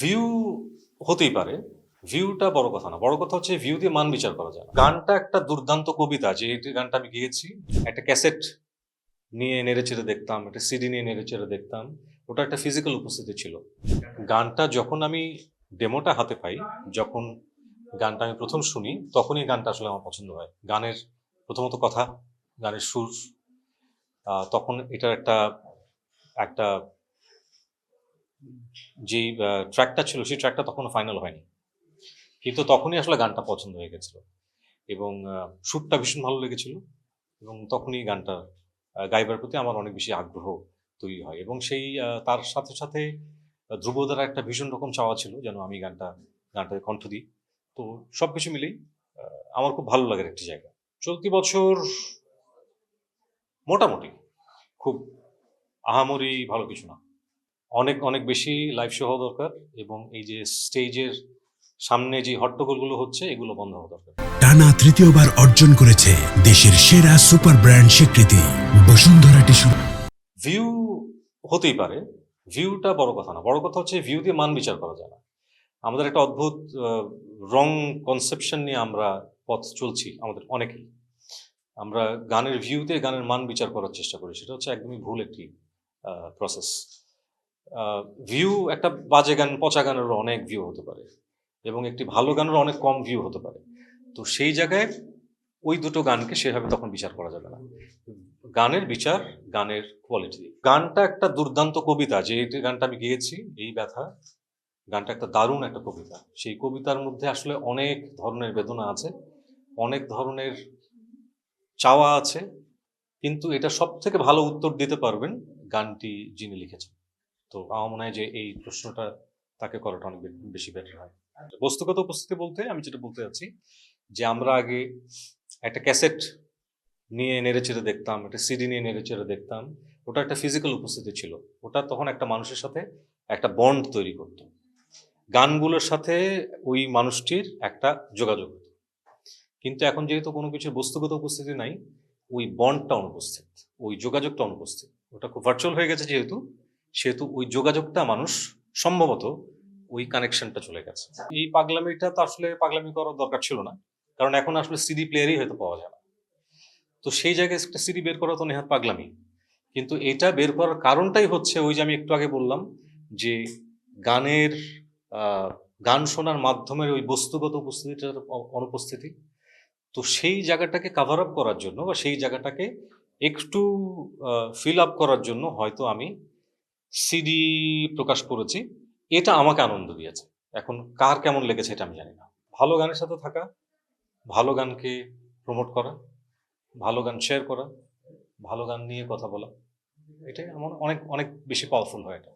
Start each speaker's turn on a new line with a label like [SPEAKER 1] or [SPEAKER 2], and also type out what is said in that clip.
[SPEAKER 1] View হতেই পারে। ভিউটা বড় কথা না। বড় কথা হচ্ছে ভিউ দিয়ে মান বিচার করা যায় না। গানটা একটা দুর্দান্ত কবিতা যে গানটা আমি গেয়েছি। একটা ক্যাসেট নিয়ে নেড়েচেড়ে দেখতাম, একটা সিডি নিয়ে নেড়েচেড়ে দেখতাম। ওটা একটা ফিজিক্যাল উপস্থিতি ছিল। গানটা যখন আমি ডেমোটা হাতে পাই, যখন গানটা আমি ১ম শুনি, তখনই গানটা আসলে আমার পছন্দ হয়। গানের প্রথমত কথা, গানের সুর, তখন এটার একটা একটা যেই ট্র্যাকটা ছিল, সেই ট্র্যাকটা তখনো ফাইনাল হয়নি। কিন্তু তখনই আসলে গানটা পছন্দ হয়ে গেছিল এবং সুরটা ভীষণ ভালো লেগেছিল এবং তখনই গানটা গাইবার প্রতি আমার অনেক বেশি আগ্রহ তৈরি হয় এবং সেই তার সাথে সাথে ধ্রুবদার একটা ভীষণ রকম চাওয়া ছিল যেন আমি গানটায় কণ্ঠ দিই। তো সবকিছু মিলেই আমার খুব ভালো লাগার একটি জায়গা। চলতি বছর মোটামুটি, খুব আহামরি ভালো কিছু না। অনেক অনেক বেশি লাইভ শো হওয়া দরকার এবং এই যে স্টেজের সামনে যে হট্টগোলগুলো হচ্ছে এগুলো বন্ধ হওয়া দরকার।
[SPEAKER 2] টানা তৃতীয়বার অর্জন করেছে দেশের সেরা সুপার ব্র্যান্ড স্বীকৃতি বসুন্ধরা টিস্যু।
[SPEAKER 1] ভিউ হতেই পারে। ভিউটা বড় কথা না। বড় কথা হচ্ছে ভিউ দিয়ে মান বিচার করা যায় না। আমাদের একটা অদ্ভুত রং কনসেপশন নিয়ে আমরা পথ চলছি আমাদের অনেকেই। আমরা গানের ভিউ দিয়ে গানের মান বিচার করার চেষ্টা করি। সেটা হচ্ছে একদমই ভুল একটি প্রসেস। ভিউ, একটা বাজে গান, পচা গানেরও অনেক ভিউ হতে পারে এবং একটি ভালো গানেরও অনেক কম ভিউ হতে পারে। তো সেই জায়গায় ওই দুটো গানকে সেভাবে তখন বিচার করা যাবে না। গানের বিচার গানের কোয়ালিটি দিয়ে। গানটা একটা দুর্দান্ত কবিতা যে গানটা আমি গেয়েছি, এই ব্যথা, গানটা একটা দারুণ একটা কবিতা। সেই কবিতার মধ্যে আসলে অনেক ধরনের বেদনা আছে, অনেক ধরনের চাওয়া আছে, কিন্তু এটা সব থেকে ভালো উত্তর দিতে পারবেন গানটি যিনি লিখেছেন। তো আমার মনে হয় যে এই প্রশ্নটা তাকে করাটা অনেক বেশি বেটার হয়। বস্তুগত উপস্থিতি বলতে আমি যেটা বলতে চাচ্ছি যে আমরা আগে একটা ক্যাসেট নিয়ে নেড়েচেড়ে দেখতাম, একটা সিডি নিয়ে নেড়েচেড়ে দেখতাম। ওটা একটা ফিজিক্যাল উপস্থিতি ছিল। ওটা তখন একটা মানুষের সাথে একটা বন্ড তৈরি করত। গানগুলোর সাথে ওই মানুষটির একটা যোগাযোগ হতো। কিন্তু এখন যেহেতু কোনো কিছুর বস্তুগত উপস্থিতি নাই, ওই বন্ডটা অনুপস্থিত, ওই যোগাযোগটা অনুপস্থিত। ওটা খুব ভার্চুয়াল হয়ে গেছে সেহেতু ওই যোগাযোগটা মানুষ সম্ভবত ওই কানেকশনটা চলে গেছে। এই পাগলামিটা তো আসলে পাগলামি করার দরকার ছিল না, কারণ এখন আসলে সিডি প্লেয়ারই হয়তো পাওয়া যায় না। তো সেই জায়গায় একটা সিডি বের করা তো নেহাত পাগলামি। কিন্তু এটা বের করার কারণটাই হচ্ছে ওই যে আমি একটু আগে বললাম যে গানের গান শোনার মাধ্যমের ওই বস্তুগত উপস্থিতিটার অনুপস্থিতি। তো সেই জায়গাটাকে কাভার আপ করার জন্য বা সেই জায়গাটাকে একটু ফিল আপ করার জন্য হয়তো আমি সিডি প্রকাশ করেছি। এটা আমাকে আনন্দ দিয়েছে। এখন কার কেমন লেগেছে এটা আমি জানি না। ভালো গানের সাথে থাকা, ভালো গানকে প্রমোট করা, ভালো গান শেয়ার করা, ভালো গান নিয়ে কথা বলা, এটাই আমার অনেক অনেক বেশি পাওয়ারফুল হয় এটা।